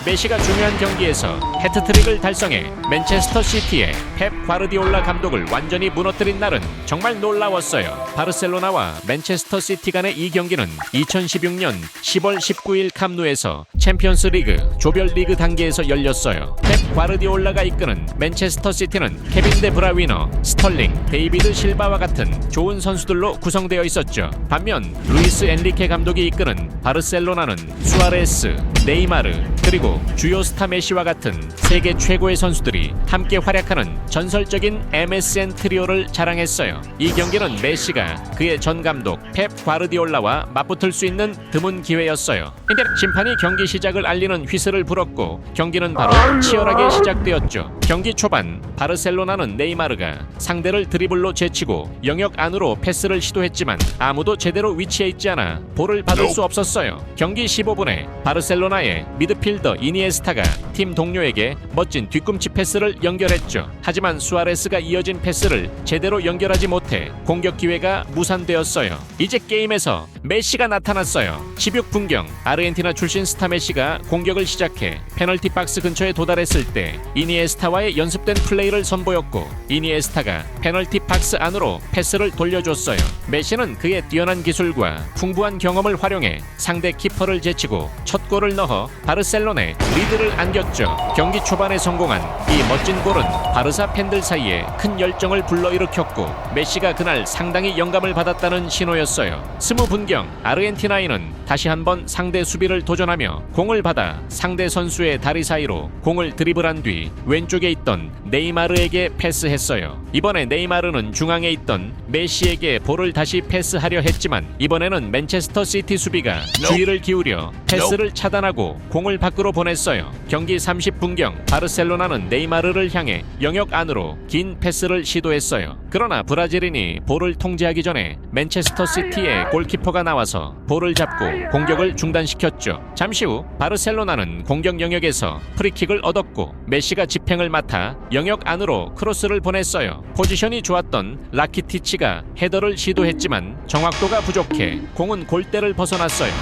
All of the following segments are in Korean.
메시가 중요한 경기에서 해트트릭을 달성해 맨체스터 시티의 펩 과르디올라 감독을 완전히 무너뜨린 날은 정말 놀라웠어요. 바르셀로나와 맨체스터 시티 간의 이 경기는 2016년 10월 19일 캄누에서 챔피언스 리그 조별 리그 단계에서 열렸어요. 펩 과르디올라가 이끄는 맨체스터 시티는 케빈 데 브라위너, 스털링, 데이비드 실바와 같은 좋은 선수들로 구성되어 있었죠. 반면 루이스 엔리케 감독이 이끄는 바르셀로나는 수아레스, 네이마르, 그리고 주요 스타 메시와 같은 세계 최고의 선수들이 함께 활약하는 전설적인 MSN 트리오를 자랑했어요. 이 경기는 메시가 그의 전 감독 펩 과르디올라와 맞붙을 수 있는 드문 기회였어요. 심판이 경기 시작을 알리는 휘슬을 불었고 경기는 바로 치열하게 시작되었죠. 경기 초반 바르셀로나는 네이마르가 상대를 드리블로 제치고 영역 안으로 패스를 시도했지만 아무도 제대로 위치해 있지 않아 볼을 받을 수 없었어요. 경기 15분에 바르셀로나의 미드필더 이니에스타가 팀 동료에게 멋진 뒤꿈치 패스를 연결했죠. 하지만 수아레스가 이어진 패스를 제대로 연결하지 못해 공격 기회가 무산되었어요. 이제 게임에서 메시가 나타났어요. 16분경 아르헨티나 출신 스타 메시가 공격을 시작해 페널티 박스 근처에 도달했을 때 이니에스타와의 연습된 플레이를 선보였고 이니에스타가 페널티 박스 안으로 패스를 돌려줬어요. 메시는 그의 뛰어난 기술과 풍부한 경험을 활용해 상대 키퍼를 제치고 첫 골을 넣어 바르셀로나에 리드를 안겼죠. 경기 초반에 성공한 이 멋진 골은 바르사 팬들 사이에 큰 열정을 불러일으켰고 메시가 그날 상당히 영감을 받았다는 신호였어요. 20분경 아르헨티나인은 다시 한번 상대 수비를 도전하며 공을 받아 상대 선수의 다리 사이로 공을 드리블한 뒤 왼쪽에 있던 네이마르에게 패스했어요. 이번에 네이마르는 중앙에 있던 메시에게 볼을 다시 패스하려 했지만 이번에는 맨체스터 시티 수비가 주의를 기울여 패스를 차단하고 공을 밖으로 보냈어요. 경기 30분경 바르셀로나는 네이마르를 향해 영역 안으로 긴 패스를 시도했어요. 그러나 브라질인이 볼을 통제하기 전에 맨체스터 시티의 골키퍼가 나와서 볼을 잡고 공격을 중단시켰죠. 잠시 후 바르셀로나는 공격 영역에서 프리킥을 얻었고 메시가 집행을 맡아 영역 안으로 크로스를 보냈어요. 포지션이 좋았던 라키티치가 헤더를 시도했지만 정확도가 부족해 공은 골대를 벗어났어요.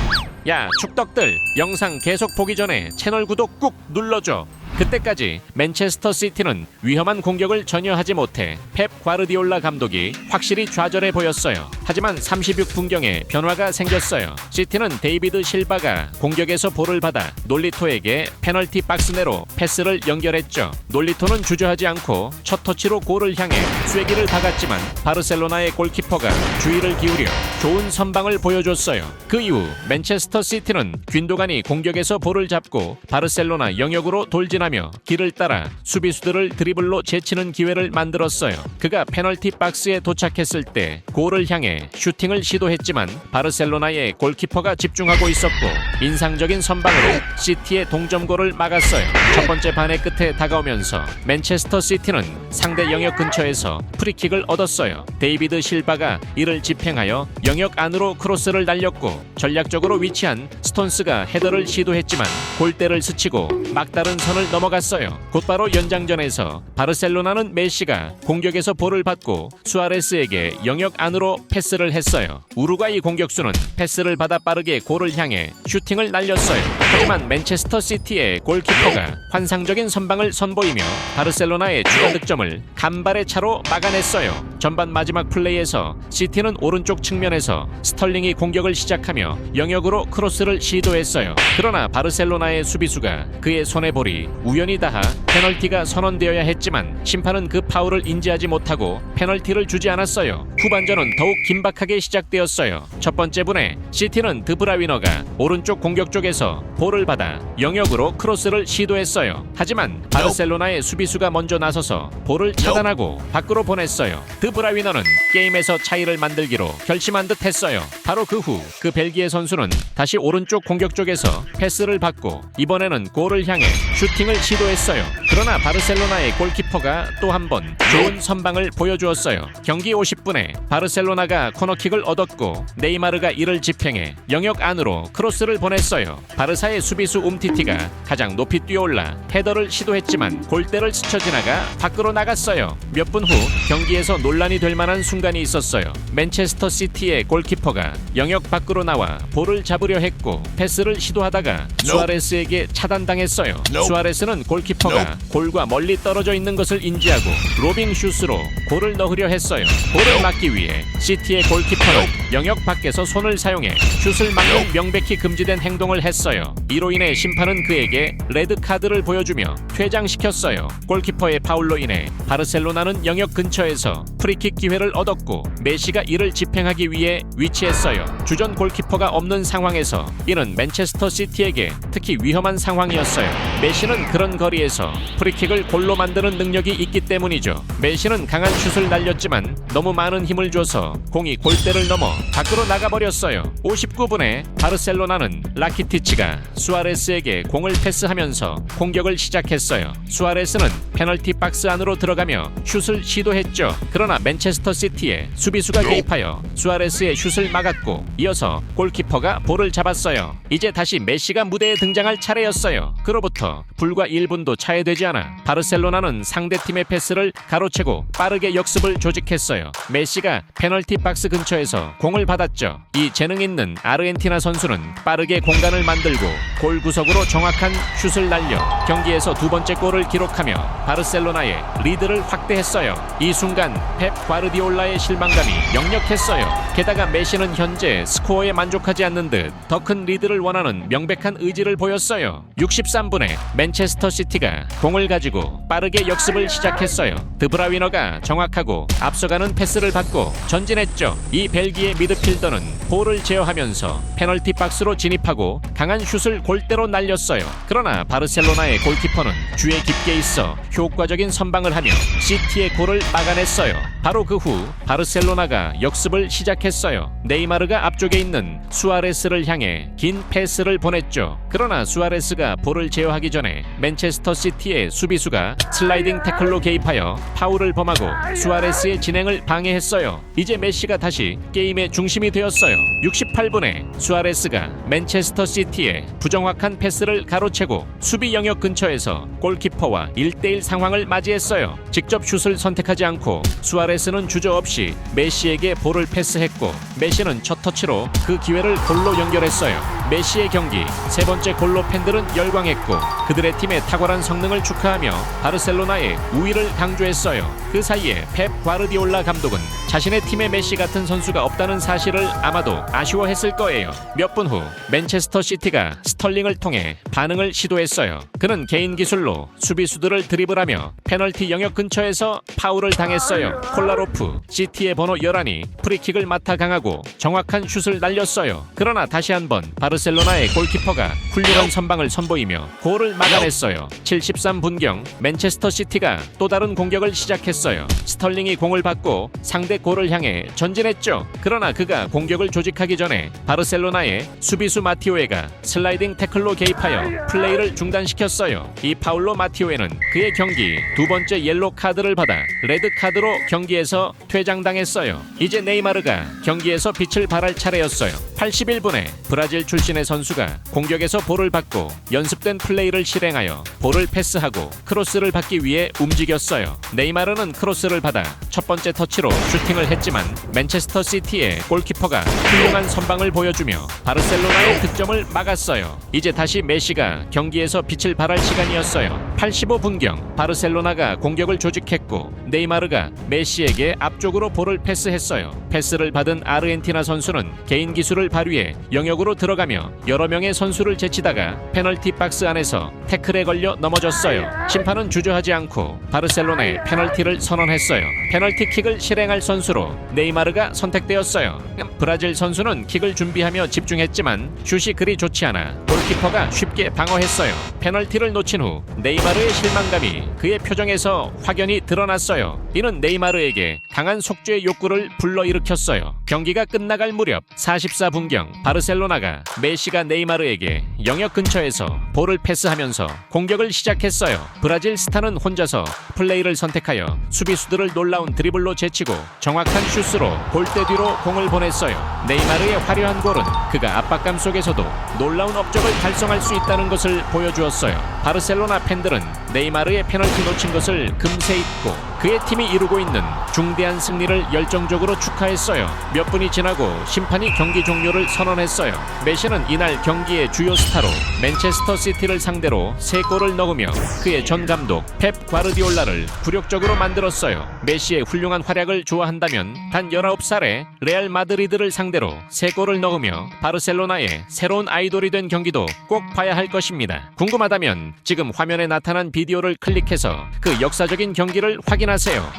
야, 축덕들, 영상 계속 보기 전에 채널 구독 꾹 눌러줘. 그때까지 맨체스터 시티는 위험한 공격을 전혀 하지 못해 펩 과르디올라 감독이 확실히 좌절해 보였어요. 하지만 36분경에 변화가 생겼어요. 시티는 데이비드 실바가 공격에서 볼을 받아 놀리토에게 페널티 박스 내로 패스를 연결했죠. 놀리토는 주저하지 않고 첫 터치로 골을 향해 쐐기를 박았지만 바르셀로나의 골키퍼가 주의를 기울여 좋은 선방을 보여줬어요. 그 이후 맨체스터 시티는 균도간이 공격에서 볼을 잡고 바르셀로나 영역으로 돌진하며 길을 따라 수비수들을 드리블로 제치는 기회를 만들었어요. 그가 페널티 박스에 도착했을 때 골을 향해 슈팅을 시도했지만 바르셀로나의 골키퍼가 집중하고 있었고 인상적인 선방으로 시티의 동점골을 막았어요. 첫 번째 반의 끝에 다가오면서 맨체스터 시티는 상대 영역 근처에서 프리킥을 얻었어요. 데이비드 실바가 이를 집행하여 영역 안으로 크로스를 날렸고 전략적으로 위치한 스톤스가 헤더를 시도했지만 골대를 스치고 막다른 선을 넘어갔어요. 곧바로 연장전에서 바르셀로나는 메시가 공격에서 볼을 받고 수아레스에게 영역 안으로 패스를 했어요. 우루과이 공격수는 패스를 받아 빠르게 골을 향해 슈팅을 날렸어요. 하지만 맨체스터 시티의 골키퍼가 환상적인 선방을 선보이며 바르셀로나의 추가 득점을 간발의 차로 막아냈어요. 전반 마지막 플레이에서 시티는 오른쪽 측면에서 스털링이 공격을 시작하며 영역으로 크로스를 시도했어요. 그러나 바르셀로나의 수비수가 그의 손에 볼이 우연히 닿아 페널티가 선언되어야 했지만 심판은 그 파울을 인지하지 못하고 페널티를 주지 않았어요. 후반전은 더욱 긴박하게 시작되었어요. 첫 번째 분에 시티는 드브라위너가 오른쪽 공격 쪽에서 볼을 받아 영역으로 크로스를 시도했어요. 하지만 바르셀로나의 수비수가 먼저 나서서 볼을 차단하고 밖으로 보냈어요. 드브라위너는 게임에서 차이를 만들기로 결심한 듯 했어요. 바로 그 후 그 벨기에 선수는 다시 오른쪽 공격 쪽에서 패스를 받고 이번에는 골을 향해 슈팅을 시도했어요. 그러나 바르셀로나의 골키퍼가 또 한 번 좋은 선방을 보여주었어요. 경기 50분에 바르셀로나가 코너킥을 얻었고 네이마르가 이를 집행해 영역 안으로 크로스를 보냈어요. 바르사의 수비수 움티티가 가장 높이 뛰어올라 헤더를 시도했지만 골대를 스쳐 지나가 밖으로 나갔어요. 몇 분 후 경기에서 논란이 될 만한 순간이 있었어요. 맨체스터 시티의 골키퍼가 영역 밖으로 나와 볼을 잡으려 했고 패스를 시도하다가 수아레스에게 차단당했어요. 수아레스는 골키퍼가 골과 멀리 떨어져 있는 것을 인지하고 로빙 슛으로 골을 넣으려 했어요. 골을 막기 위해 시티의 골키퍼는 영역 밖에서 손을 사용해 슛을 막는 명백히 금지된 행동을 했어요. 이로 인해 심판은 그에게 레드카드를 보여주며 퇴장시켰어요. 골키퍼의 파울로 인해 바르셀로나는 영역 근처에서 프리킥 기회를 얻었고 메시가 이를 집행하기 위해 위치했어요. 주전 골키퍼가 없는 상황에서 이는 맨체스터 시티에게 특히 위험한 상황이었어요. 메시는 그런 거리에서 프리킥을 골로 만드는 능력이 있기 때문이죠. 메시는 강한 슛을 날렸지만 너무 많은 힘을 줘서 공이 골대를 넘어 밖으로 나가버렸어요. 59분에 바르셀로나는 라키티치가 수아레스에게 공을 패스하면서 공격을 시작했어요. 수아레스는 페널티 박스 안으로 들어가며 슛을 시도했죠. 그러나 맨체스터 시티의 수비수가 개입하여 수아레스의 슛을 막았고 이어서 골키퍼가 볼을 잡았어요. 이제 다시 메시가 무대에 등장할 차례였어요. 그로부터 불과 1분도 차이되지 않아 바르셀로나는 상대팀의 패스를 가로채고 빠르게 역습을 조직했어요. 메시가 페널티 박스 근처에서 공을 받았죠. 이 재능 있는 아르헨티나 선수는 빠르게 공간을 만들고 골 구석으로 정확한 슛을 날려 경기에서 두 번째 골을 기록하며 바르셀로나의 리드를 확대했어요. 이 순간 펩 과르디올라의 실망감이 역력했어요. 게다가 메시는 현재 스코어에 만족하지 않는 듯 더 큰 리드를 원하는 명백한 의지를 보였어요. 63분에 맨체스터 시티가 공을 가지고 빠르게 역습을 시작했어요. 드브라위너가 정확하고 앞서가는 패스를 받고 전진했죠. 이 벨기에 미드필더는 볼을 제어하면서 페널티 박스로 진입하고 강한 슛을 골대로 날렸어요. 그러나 바르셀로나의 골키퍼는 주에 깊게 있어 효과적인 선방을 하며 시티의 골을 막아냈어요. 바로 그 후 바르셀로나가 역습을 시작했어요. 네이마르가 앞쪽에 있는 수아레스를 향해 긴 패스를 보냈죠. 그러나 수아레스가 볼을 제어하기 전에 맨체스터 시티의 수비수가 슬라이딩 태클로 개입하여 파울을 범하고 수아레스의 진행을 방해했어요. 이제 메시가 다시 게임의 중심이 되었어요. 68분에 수아레스가 맨체스터 시티의 부정확한 패스를 가로채고 수비 영역 근처에서 골키퍼와 1대1 상황을 맞이했어요. 직접 슛을 선택하지 않고 수아레스는 주저없이 메시에게 볼을 패스했고 메시는 첫 터치로 그 기회를 골로 연결했어요. 메시의 경기 세 번째 골로 팬들은 열광했고 그들의 팀의 탁월한 성능을 축하하며 바르셀로나의 우위를 강조했어요. 그 사이에 펩 과르디올라 감독은 자신의 팀에 메시 같은 선수가 없다는 사실을 아마도 아쉬워했을 거예요. 몇 분 후 맨체스터 시티가 스털링을 통해 반응을 시도했어요. 그는 개인 기술로 수비수들을 드리블하며 페널티 영역 근처에서 파울을 당했어요. 콜라로프, 시티의 번호 11이 프리킥을 맡아 강하고 정확한 슛을 날렸어요. 그러나 다시 한번 바르셀로나의 골키퍼가 훌륭한 선방을 선보이며 골을 막아냈어요. 73분경 맨체스터 시티가 또 다른 공격을 시작했어요. 스털링이 공을 받고 상대 골을 향해 전진했죠. 그러나 그가 공격을 조직하기 전에 바르셀로나의 수비수 마티오에가 슬라이딩 태클로 개입하여 플레이를 중단시켰어요. 이 파울로 마티오에는 그의 경기 두 번째 옐로 카드를 받아 레드 카드로 경기에서 퇴장당했어요. 이제 네이마르가 경기에서 빛을 발할 차례였어요. 81분에 브라질 출신의 선수가 공격에서 볼을 받고 연습된 플레이를 실행하여 볼을 패스하고 크로스를 받기 위해 움직였어요. 네이마르는 크로스를 받아 첫 번째 터치로 슈팅을 했지만 맨체스터 시티의 골키퍼가 훌륭한 선방을 보여주며 바르셀로나의 득점을 막았어요. 이제 다시 메시가 경기에서 빛을 발할 시간이었어요. 85분경 바르셀로나가 공격을 조직했고 네이마르가 메시에게 앞쪽으로 볼을 패스했어요. 패스를 받은 아르헨티나 선수는 개인 기술을 발휘해 영역으로 들어가며 여러 명의 선수를 제치다가 페널티 박스 안에서 태클에 걸려 넘어졌어요. 심판은 주저하지 않고 바르셀로나의 페널티를 선언했어요. 페널티킥을 실행할 선수로 네이마르가 선택되었어요. 브라질 선수는 킥을 준비하며 집중했지만 슛이 그리 좋지 않아 골키퍼가 쉽게 방어했어요. 페널티를 놓친 후 네이마르 네이마르의 실망감이 그의 표정에서 확연히 드러났어요. 이는 네이마르에게 강한 속죄의 욕구를 불러일으켰어요. 경기가 끝나갈 무렵 44분경 바르셀로나가 메시가 네이마르에게 영역 근처에서 볼을 패스하면서 공격을 시작했어요. 브라질 스타는 혼자서 플레이를 선택하여 수비수들을 놀라운 드리블로 제치고 정확한 슛으로 골대 뒤로 공을 보냈어요. 네이마르의 화려한 골은 그가 압박감 속에서도 놀라운 업적을 달성할 수 있다는 것을 보여주었어요. 바르셀로나 팬들은 네이마르의 페널티 놓친 것을 금세 잊고 그의 팀이 이루고 있는 중대한 승리를 열정적으로 축하했어요. 몇 분이 지나고 심판이 경기 종료를 선언했어요. 메시는 이날 경기의 주요 스타로 맨체스터 시티를 상대로 3골을 넣으며 그의 전 감독 펩 과르디올라를 굴욕적으로 만들었어요. 메시의 훌륭한 활약을 좋아한다면 단 19살의 레알 마드리드를 상대로 3골을 넣으며 바르셀로나의 새로운 아이돌이 된 경기도 꼭 봐야 할 것입니다. 궁금하다면 지금 화면에 나타난 비디오를 클릭해서 그 역사적인 경기를 확인하세요.